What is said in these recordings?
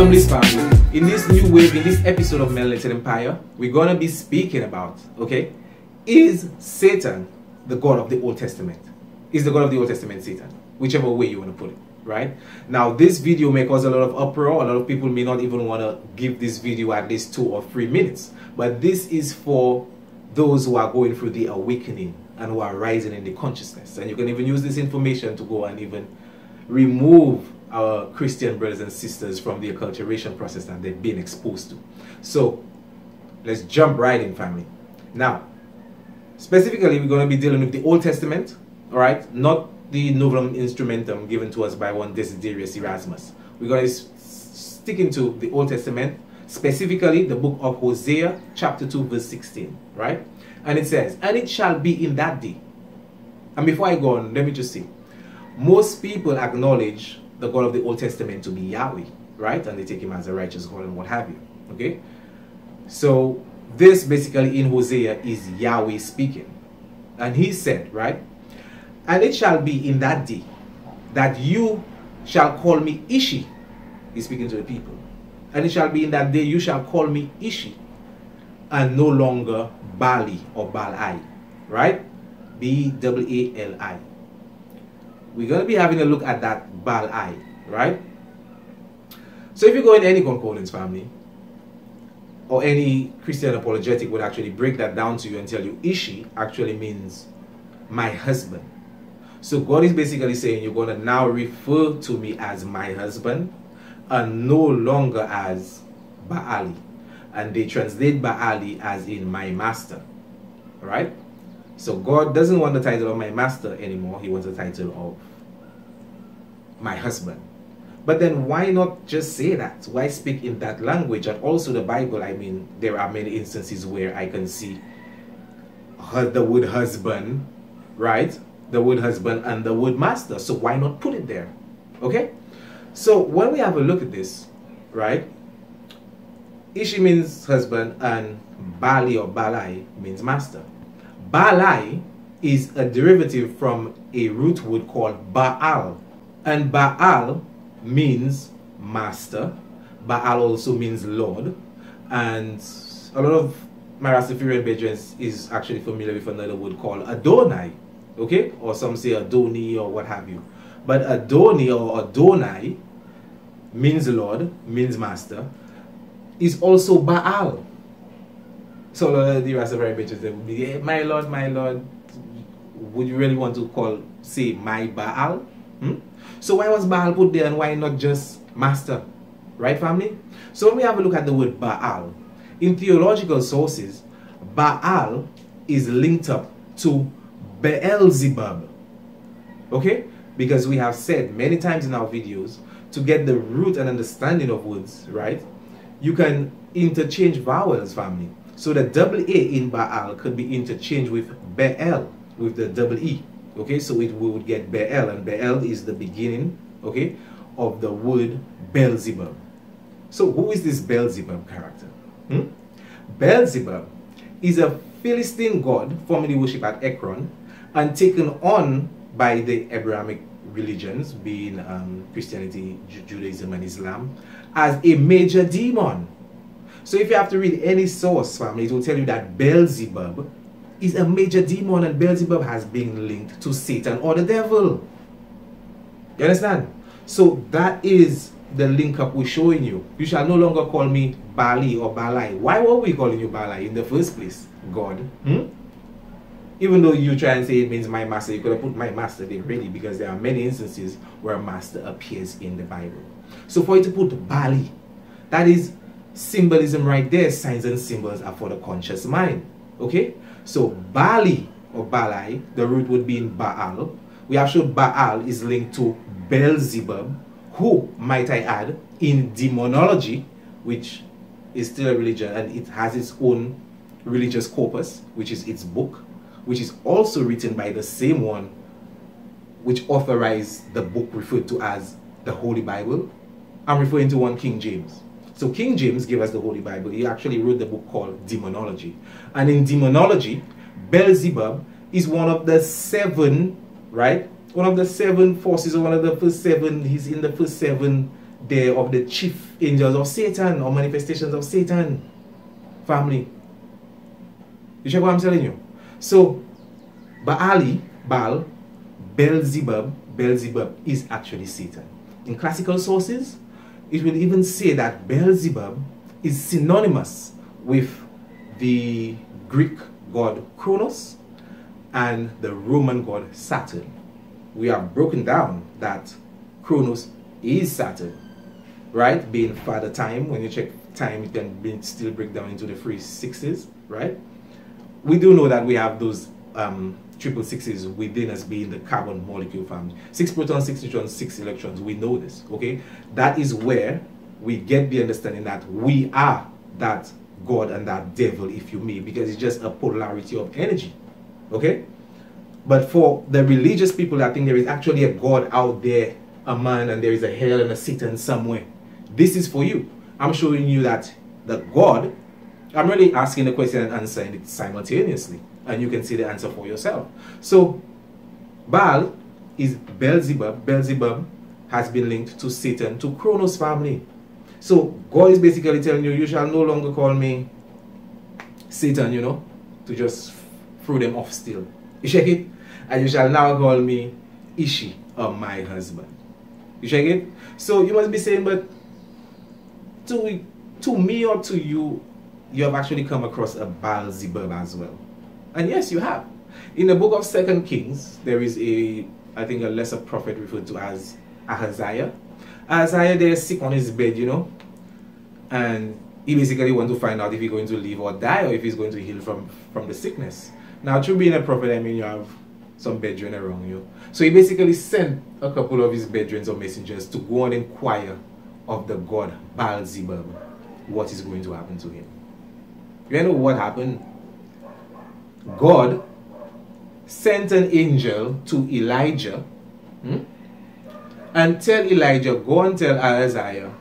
Welcome this family. In this new wave, in this episode of Melanated Empire, we're gonna be speaking about, okay, is Satan the God of the Old Testament? Is the God of the Old Testament Satan? Whichever way you want to put it, right? Now, this video may cause a lot of uproar. A lot of people may not even want to give this video at least 2 or 3 minutes. But this is for those who are going through the awakening and who are rising in the consciousness. And you can even use this information to go and even remove our Christian brothers and sisters from the acculturation process that they've been exposed to. So let's jump right in, family. Now, specifically, we're going to be dealing with the Old Testament, all right? Not the Novum Instrumentum given to us by one Desiderius Erasmus. We're going to stick into the Old Testament, specifically the book of Hosea, chapter 2, verse 16, right? And it says, "And it shall be in that day." And before I go on, let me just say, most people acknowledge the God of the Old Testament to be Yahweh, right? And they take him as a righteous God and what have you, okay? So this basically in Hosea is Yahweh speaking. And he said, right? "And it shall be in that day that you shall call me Ishi." He's speaking to the people. "And it shall be in that day you shall call me Ishi, and no longer Bali or Balai," right? B-A-L-I. We're going to be having a look at that Balai, right? So if you go in any concordance, family, or any Christian apologetic would actually break that down to you and tell you Ishi actually means my husband. So God is basically saying you're going to now refer to me as my husband and no longer as Baali. And they translate Baali as in my master. Alright? So God doesn't want the title of my master anymore. He wants the title of my husband. But then why not just say that? Why speak in that language? And also the Bible, I mean, there are many instances where I can see the word husband, right? The word husband and the word master. So why not put it there? Okay? So when we have a look at this, right? Ishi means husband and Bali or Balai means master. Balai is a derivative from a root word called Baal. And Baal means master. Baal also means Lord. And a lot of my Rastafarian bedrooms is actually familiar with another word called Adonai. Okay? Or some say Adoni or what have you. But Adoni or Adonai means Lord, means master, is also Baal. So the Rastafarian bedrooms they would be, hey, my Lord, would you really want to say my Baal? So why was Baal put there and why not just master? Right, family? So when we have a look at the word Baal, in theological sources, Baal is linked up to Belzebub. Okay? Because we have said many times in our videos, to get the root and understanding of words, right? You can interchange vowels, family. So the double A in Baal could be interchanged with Baal, with the double E. Okay, so we would get Baal, and Baal is the beginning, okay, of the word Belzebub. So who is this Belzebub character? Belzebub is a Philistine god formerly worshipped at Ekron and taken on by the Abrahamic religions, being Christianity, Judaism, and Islam, as a major demon. So if you have to read any source, family, it will tell you that Belzebub is a major demon, and Belzebub has been linked to Satan or the devil. You understand? So that is the link up we're showing you. You shall no longer call me Bali or Balai. Why were we calling you Balai in the first place, God? Even though you try and say it means my master, you could have put my master there really, because there are many instances where master appears in the Bible. So for you to put Bali, that is symbolism right there. Signs and symbols are for the conscious mind. Okay? So Bali or Balai, the root would be in Baal. We have shown Baal is linked to Belzebub, who, might I add, in Demonology, which is still a religion, and it has its own religious corpus, which is its book, which is also written by the same one which authorized the book referred to as the Holy Bible. I'm referring to one King James. So King James gave us the Holy Bible. He actually wrote the book called Demonology. And in Demonology, Belzebub is one of the 7, right? One of the 7 forces, or one of the first 7, he's in the first 7 they're of the chief angels of Satan or manifestations of Satan, family. You check what I'm telling you? So, Baal, Belzebub is actually Satan. In classical sources, it will even say that Belzebub is synonymous with the Greek god Kronos and the Roman god Saturn. We have broken down that Kronos is Saturn, right? Being father time. When you check time, it can still break down into the 3 sixes, right? We do know that we have those triple sixes within us being the carbon molecule family. 6 protons, 6 neutrons, 6 electrons. We know this, okay? That is where we get the understanding that we are that God and that devil, if you may, because it's just a polarity of energy, okay? But for the religious people that think there is actually a God out there, a man, and there is a hell and a Satan somewhere, this is for you. I'm showing you that the God, I'm really asking the question and answering it simultaneously, and you can see the answer for yourself. So Baal is Belzebub. Belzebub has been linked to Satan, to Kronos family. So God is basically telling you, you shall no longer call me Satan, you know, to just throw them off still. You check it? And you shall now call me Ishi, or my husband. You check it? So you must be saying, but to me or to you, you have actually come across a Belzebub as well. And yes, you have. In the book of 2 Kings, there is I think a lesser prophet referred to as Ahaziah. Ahaziah there is sick on his bed, you know, and he basically wants to find out if he's going to live or die, or if he's going to heal from the sickness. Now, through being a prophet, I mean you have some brethren around you. So he basically sent a couple of his brethren or messengers to go and inquire of the god Belzebub what is going to happen to him. You know what happened? God sent an angel to Elijah and tell Elijah, go and tell Ahaziah,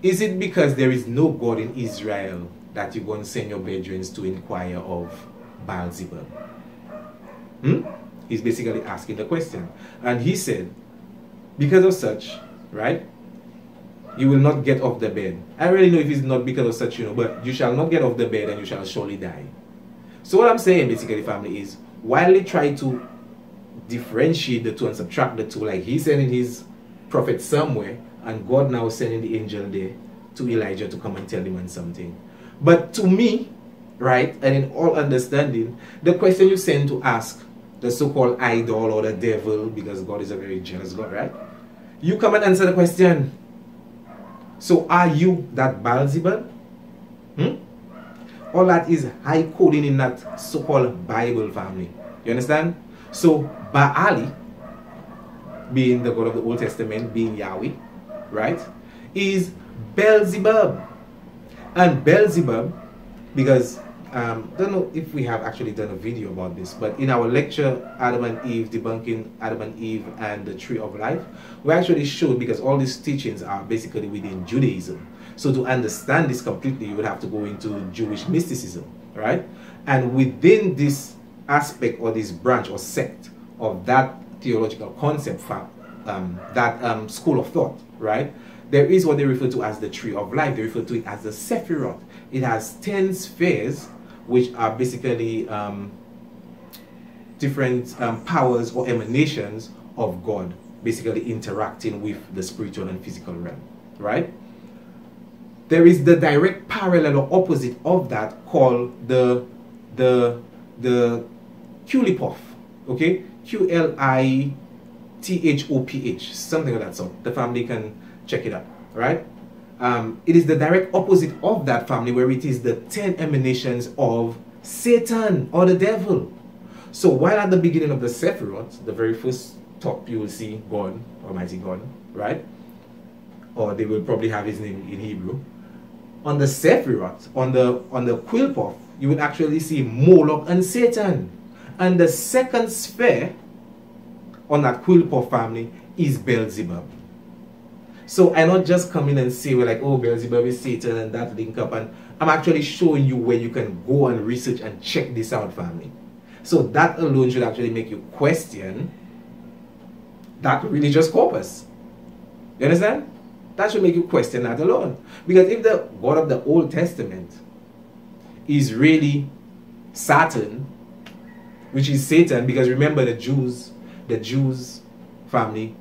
is it because there is no God in Israel that you're going to send your brethren to inquire of Belzebub? He's basically asking the question. And he said, because of such, right, you will not get off the bed. I really know if it's not because of such, you know, but you shall not get off the bed and you shall surely die. So what I'm saying basically, family, is while they try to differentiate the two and subtract the two, like he's sending his prophet somewhere and God now sending the angel there to Elijah to come and tell him something. But to me, right, and in all understanding, the question you send to ask the so-called idol or the devil, because God is a very jealous God, right? You come and answer the question. So are you that Belzebub? All that is high coding in that so-called Bible family. You understand? So Baali, being the God of the Old Testament, being Yahweh, right, is Belzebub. And Belzebub, because don't know if we have actually done a video about this, but in our lecture Adam and Eve, debunking Adam and Eve and the tree of life, we actually showed, because all these teachings are basically within Judaism, so to understand this completely you would have to go into Jewish mysticism, right? And within this aspect or this branch or sect of that theological concept, that school of thought, right, there is what they refer to as the tree of life. They refer to it as the Sephiroth. It has 10 spheres, which are basically different powers or emanations of God, basically interacting with the spiritual and physical realm, right? There is the direct parallel or opposite of that called the Qliphoth, okay? Qlithoph, something of that sort. The family can check it out, right? It is the direct opposite of that family, where it is the 10 emanations of Satan or the devil. So while at the beginning of the Sephiroth, the very first top you will see God, Almighty God, right? Or they will probably have his name in Hebrew. On the Sephiroth, on the Qliphoth, you will actually see Moloch and Satan. And the second sphere on that Qliphoth family is Belzebub. So I not just come in and say, we're like, oh, Belzebub is Satan and that link up. And I'm actually showing you where you can go and research and check this out, family. So that alone should actually make you question that religious corpus. You understand? That should make you question that alone. Because if the God of the Old Testament is really Satan, which is Satan, because remember the Jews family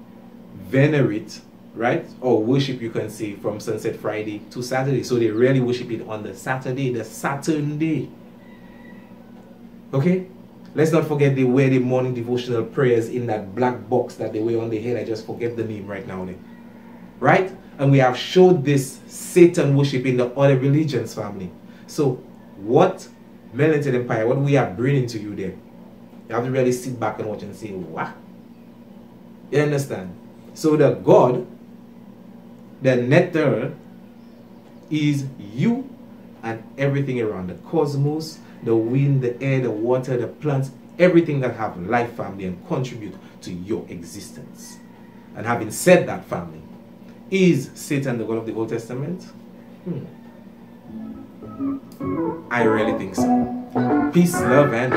venerate, right, or worship, you can say, from Sunset Friday to Saturday. So they really worship it on the Saturday, the Saturn day. Okay? Let's not forget they wear the morning devotional prayers in that black box that they wear on their head. I just forget the name right now. Right? And we have showed this Satan worship in the other religions, family. So what Melanated Empire, what we are bringing to you there, you have to really sit back and watch and say, what? You understand? So the God, the Nether, is you and everything around, the cosmos, the wind, the air, the water, the plants, everything that have life, family, and contribute to your existence. And having said that, family, is Satan the God of the Old Testament? I really think so. Peace, love, and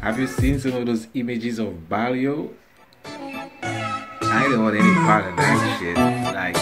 have you seen some of those images of Balio? I don't want any part of that shit. Like,